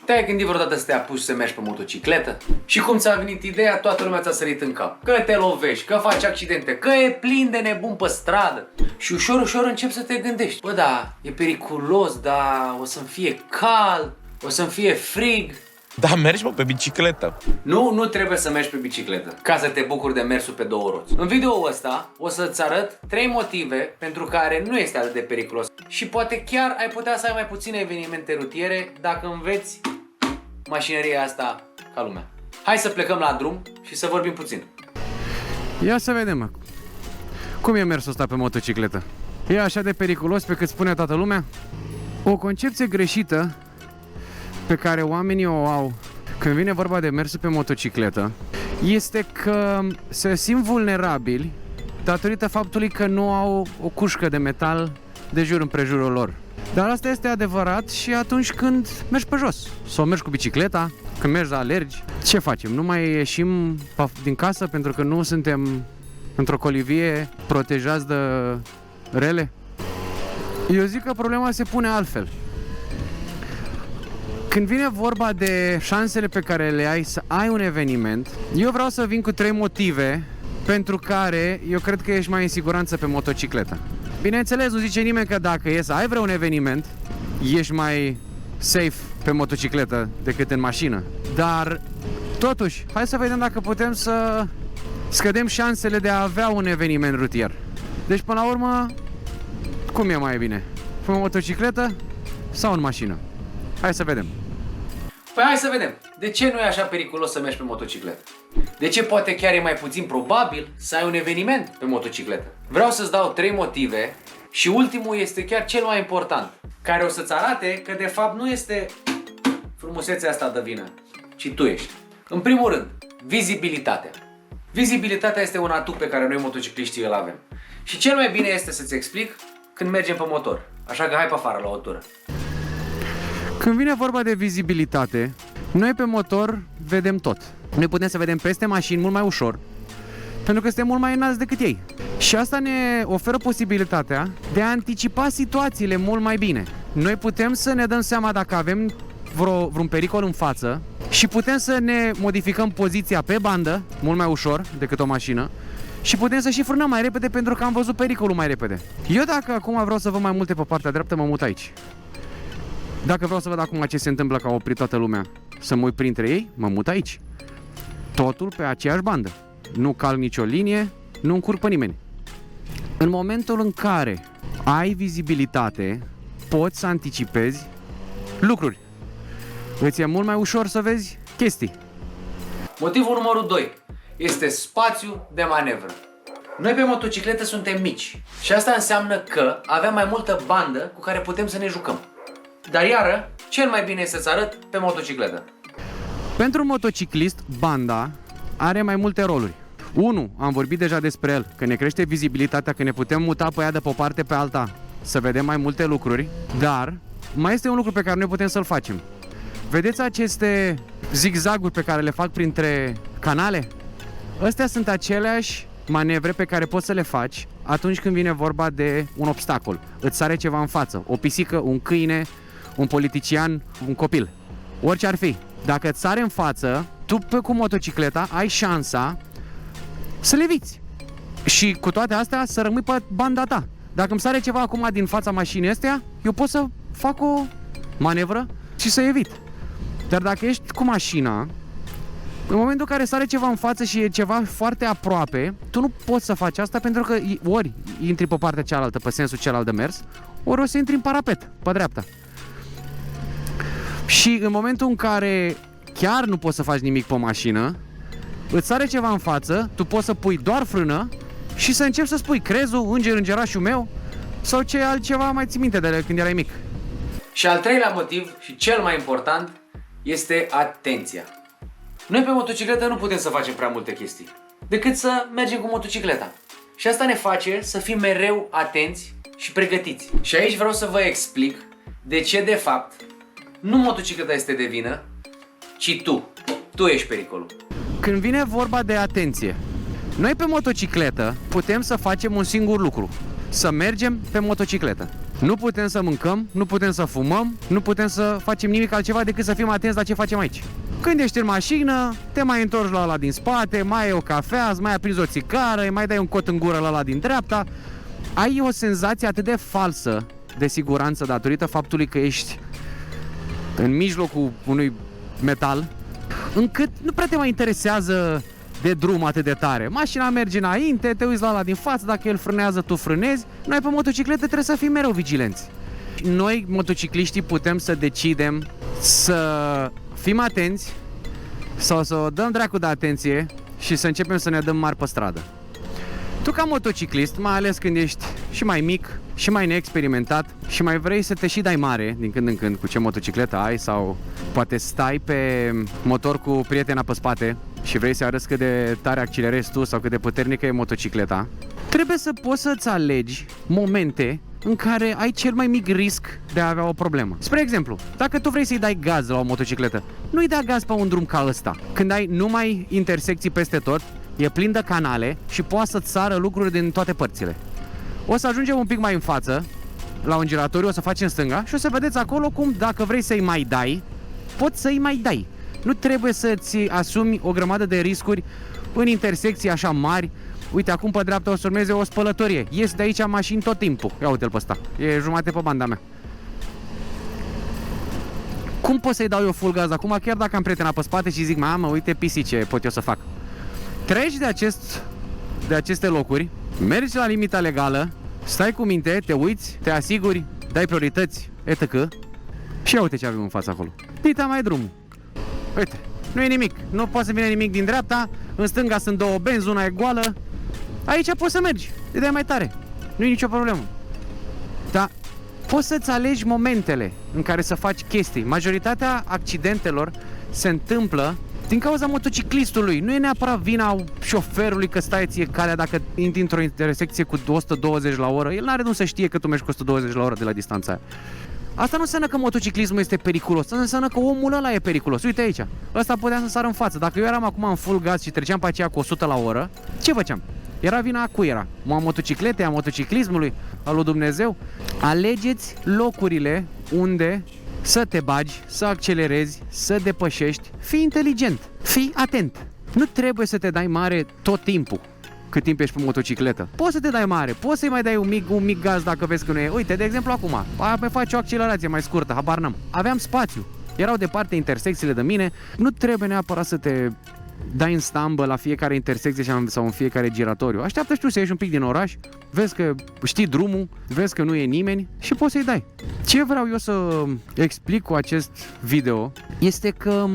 Te-ai gândit vreodată să te apuci să mergi pe motocicletă? Și cum ți-a venit ideea, toată lumea ți-a sărit în cap. Că te lovești, că faci accidente, că e plin de nebun pe stradă. Și ușor, ușor începi să te gândești. Bă, da, e periculos, da, o să-mi fie cald, o să-mi fie frig. Da, mergi, mă, pe bicicletă. Nu trebuie să mergi pe bicicletă ca să te bucuri de mersul pe două roți. În videoul ăsta o să-ți arăt 3 motive pentru care nu este atât de periculos. Și poate chiar ai putea să ai mai puține evenimente rutiere dacă înveți mașinăria asta ca lumea. Hai să plecăm la drum și să vorbim puțin. Ia să vedem, mă. Cum e mersul ăsta pe motocicletă? E așa de periculos pe cât spune toată lumea? O concepție greșită pe care oamenii o au când vine vorba de mersul pe motocicletă este că se simt vulnerabili datorită faptului că nu au o cușcă de metal de jur împrejurul lor. Dar asta este adevărat și atunci când mergi pe jos sau mergi cu bicicleta, când mergi la alergi. Ce facem? Nu mai ieșim din casă pentru că nu suntem într-o colivie protejați de rele? Eu zic că problema se pune altfel. Când vine vorba de șansele pe care le ai să ai un eveniment, eu vreau să vin cu 3 motive pentru care eu cred că ești mai în siguranță pe motocicletă. Bineînțeles, nu zice nimeni că dacă e să ai vreun eveniment, ești mai safe pe motocicletă decât în mașină. Dar, totuși, hai să vedem dacă putem să scădem șansele de a avea un eveniment rutier. Deci, până la urmă, cum e mai bine? Pe motocicletă sau în mașină? Hai să vedem. Păi hai să vedem. De ce nu e așa periculos să mergi pe motocicletă? De ce poate chiar e mai puțin probabil să ai un eveniment pe motocicletă? Vreau să-ți dau 3 motive și ultimul este chiar cel mai important, care o să-ți arate că de fapt nu este frumusețea asta de vină, ci tu ești. În primul rând, vizibilitatea. Vizibilitatea este un atu pe care noi motocicliștii îl avem. Și cel mai bine este să-ți explic când mergem pe motor. Așa că hai pe afară la o tură. Când vine vorba de vizibilitate, noi pe motor vedem tot. Noi putem să vedem peste mașini mult mai ușor, pentru că suntem mult mai înalți decât ei. Și asta ne oferă posibilitatea de a anticipa situațiile mult mai bine. Noi putem să ne dăm seama dacă avem vreun pericol în față și putem să ne modificăm poziția pe bandă mult mai ușor decât o mașină și putem să și frânăm mai repede pentru că am văzut pericolul mai repede. Eu dacă acum vreau să văd mai multe pe partea dreaptă, mă mut aici. Dacă vreau să văd acum ce se întâmplă că a oprit toată lumea, să mă uit printre ei, mă mut aici. Totul pe aceeași bandă. Nu calc nicio linie, nu încurc pe nimeni. În momentul în care ai vizibilitate, poți să anticipezi lucruri. Îți e mult mai ușor să vezi chestii. Motivul numărul 2 este spațiu de manevră. Noi pe motocicletă suntem mici și asta înseamnă că avem mai multă bandă cu care putem să ne jucăm. Dar iară, cel mai bine este să arăt pe motocicletă. Pentru un motociclist, banda are mai multe roluri. 1. Am vorbit deja despre el, că ne crește vizibilitatea, că ne putem muta pe ea de pe o parte pe alta, să vedem mai multe lucruri, dar mai este un lucru pe care noi putem să-l facem. Vedeți aceste zigzaguri pe care le fac printre canale? Astea sunt aceleași manevre pe care poți să le faci atunci când vine vorba de un obstacol. Îți sare ceva în față, o pisică, un câine, un politician, un copil, orice ar fi. Dacă îți sare în față, tu cu motocicleta ai șansa să le eviți. Și cu toate astea să rămâi pe banda ta. Dacă îmi sare ceva acum din fața mașinii astea, eu pot să fac o manevră și să evit. Dar dacă ești cu mașina, în momentul în care sare ceva în față și e ceva foarte aproape, tu nu poți să faci asta pentru că ori intri pe partea cealaltă, pe sensul celălalt de mers, ori o să intri în parapet, pe dreapta. Și în momentul în care chiar nu poți să faci nimic pe mașină, îți sare ceva în față, tu poți să pui doar frână și să începi să spui crezul, îngerașul meu sau ce altceva mai ții minte de când erai mic. Și al treilea motiv și cel mai important este atenția. Noi pe motocicletă nu putem să facem prea multe chestii decât să mergem cu motocicleta. Și asta ne face să fim mereu atenți și pregătiți. Și aici vreau să vă explic de ce de fapt nu motocicleta este de vină, ci tu. Tu ești pericolul. Când vine vorba de atenție, noi pe motocicletă putem să facem un singur lucru. Să mergem pe motocicletă. Nu putem să mâncăm, nu putem să fumăm, nu putem să facem nimic altceva decât să fim atenți la ce facem aici. Când ești în mașină, te mai întorci la ăla din spate, mai ai o cafea, îți mai aprinzi o țigară, mai dai un cot în gură la ăla din dreapta. Ai o senzație atât de falsă de siguranță datorită faptului că ești în mijlocul unui metal, încât nu prea te mai interesează de drum atât de tare. Mașina merge înainte, te uiți la ăla din față, dacă el frânează, tu frânezi. Noi pe motocicletă trebuie să fim mereu vigilenți. Noi, motocicliștii, putem să decidem să fim atenți sau să o dăm dracu de atenție și să începem să ne dăm mari pe stradă. Tu ca motociclist, mai ales când ești și mai mic și mai neexperimentat și mai vrei să te și dai mare din când în când cu ce motocicletă ai sau poate stai pe motor cu prietena pe spate și vrei să arăți cât de tare accelerezi tu sau cât de puternică e motocicleta, trebuie să poți să-ți alegi momente în care ai cel mai mic risc de a avea o problemă. Spre exemplu, dacă tu vrei să-i dai gaz la o motocicletă, nu-i da gaz pe un drum ca ăsta. Când ai numai intersecții peste tot, e plin de canale și poate să-ți sară lucruri din toate părțile. O să ajungem un pic mai în față, la un giratoriu, o să facem stânga și o să vedeți acolo cum, dacă vrei să-i mai dai, poți să-i mai dai. Nu trebuie să-ți asumi o grămadă de riscuri în intersecții așa mari. Uite, acum pe dreapta o să urmeze o spălătorie. Ies de aici mașini tot timpul. Ia uite-l pe ăsta. E jumate pe banda mea. Cum pot să-i dau eu full gaz acum, chiar dacă am prietena pe spate și zic, mamă, uite pisice, pot eu să fac. Treci de aceste locuri, mergi la limita legală, stai cu minte, te uiți, te asiguri, dai priorități, etc. Și ia uite ce avem în fața acolo. Dita mai drumul. Uite, nu e nimic, nu poate să vină nimic din dreapta, în stânga sunt două benzi, una e goală. Aici poți să mergi, te dai mai tare, nu e nicio problemă. Dar poți să-ți alegi momentele în care să faci chestii. Majoritatea accidentelor se întâmplă din cauza motociclistului. Nu e neapărat vina șoferului că stai ție calea dacă intri într-o intersecție cu 120 la oră. El n-are cum să știe că tu mergi cu 120 la oră de la distanța aia. Asta nu înseamnă că motociclismul este periculos, asta înseamnă că omul ăla e periculos. Uite aici, ăsta putea să sară în față. Dacă eu eram acum în full gas și treceam pe aceea cu 100 la oră, ce făceam? Era vina cui era? A motocicletei, a motociclismului, a lui Dumnezeu? Alegeți locurile unde să te bagi, să accelerezi, să depășești. Fii inteligent, fii atent. Nu trebuie să te dai mare tot timpul cât timp ești pe motocicletă. Poți să te dai mare, poți să-i mai dai un mic gaz dacă vezi că nu e. Uite, de exemplu acum, mai faci o accelerație mai scurtă, habar n-am. Aveam spațiu, erau departe intersecțiile de mine, nu trebuie neapărat să te dai în stambă la fiecare intersecție sau în fiecare giratoriu. Așteaptă și tu să ieși un pic din oraș, vezi că știi drumul, vezi că nu e nimeni și poți să-i dai. Ce vreau eu să explic cu acest video este că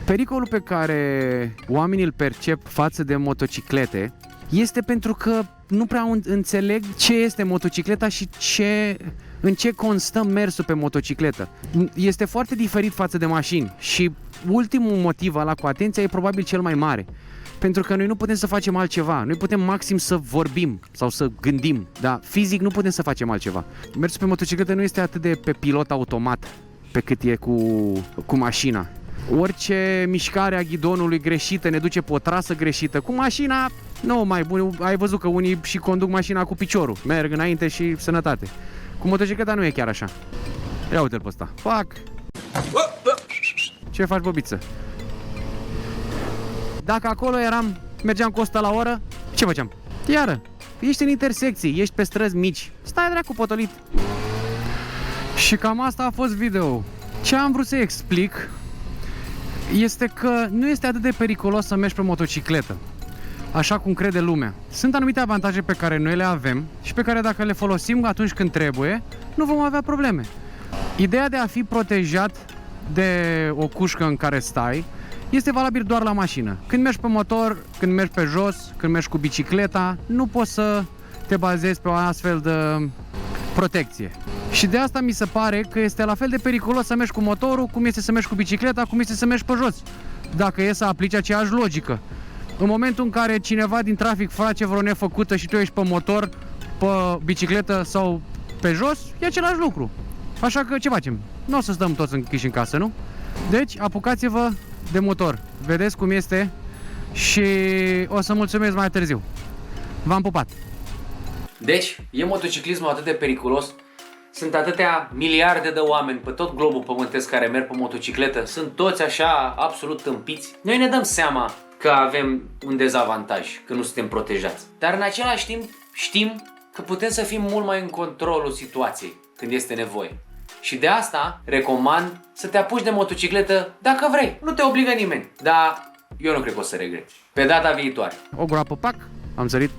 pericolul pe care oamenii îl percep față de motociclete este pentru că nu prea înțeleg ce este motocicleta și în ce constă mersul pe motocicletă. Este foarte diferit față de mașini și ultimul motiv ăla cu atenția e probabil cel mai mare. Pentru că noi nu putem să facem altceva. Noi putem maxim să vorbim sau să gândim, dar fizic nu putem să facem altceva. Mersul pe motocicletă nu este atât de pe pilot automat pe cât e cu mașina. Orice mișcare a ghidonului greșită ne duce pe o trasă greșită. Cu mașina, nu mai bun. Ai văzut că unii și conduc mașina cu piciorul. Merg înainte și sănătate. Cu motocicleta nu e chiar așa. Ia uite-l pe ăsta. Fac! Ce faci, bobiță? Dacă acolo mergeam cu 100 la oră, ce făceam? Iară, ești în intersecții, ești pe străzi mici. Stai dracu potolit. Și cam asta a fost video. Ce am vrut să explic este că nu este atât de periculos să mergi pe motocicletă, așa cum crede lumea. Sunt anumite avantaje pe care noi le avem și pe care dacă le folosim atunci când trebuie, nu vom avea probleme. Ideea de a fi protejat de o cușcă în care stai este valabil doar la mașină. Când mergi pe motor, când mergi pe jos, când mergi cu bicicleta, nu poți să te bazezi pe o astfel de protecție. Și de asta mi se pare că este la fel de periculos să mergi cu motorul, cum este să mergi cu bicicleta, cum este să mergi pe jos. Dacă e să aplici aceeași logică. În momentul în care cineva din trafic face vreo nefăcută și tu ești pe motor, pe bicicletă sau pe jos, e același lucru. Așa că ce facem? Nu o să stăm toți închiși în casă, nu? Deci, apucați-vă de motor. Vedeți cum este și o să mulțumesc mai târziu. V-am pupat! Deci, e motociclismul atât de periculos Sunt atâtea miliarde de oameni pe tot globul pământesc care merg pe motocicletă, sunt toți așa absolut tâmpiți. Noi ne dăm seama că avem un dezavantaj, că nu suntem protejați. Dar în același timp știm că putem să fim mult mai în controlul situației când este nevoie. Și de asta recomand să te apuci de motocicletă dacă vrei. Nu te obligă nimeni, dar eu nu cred că o să regreți. Pe data viitoare. O groapă, pac, am sărit.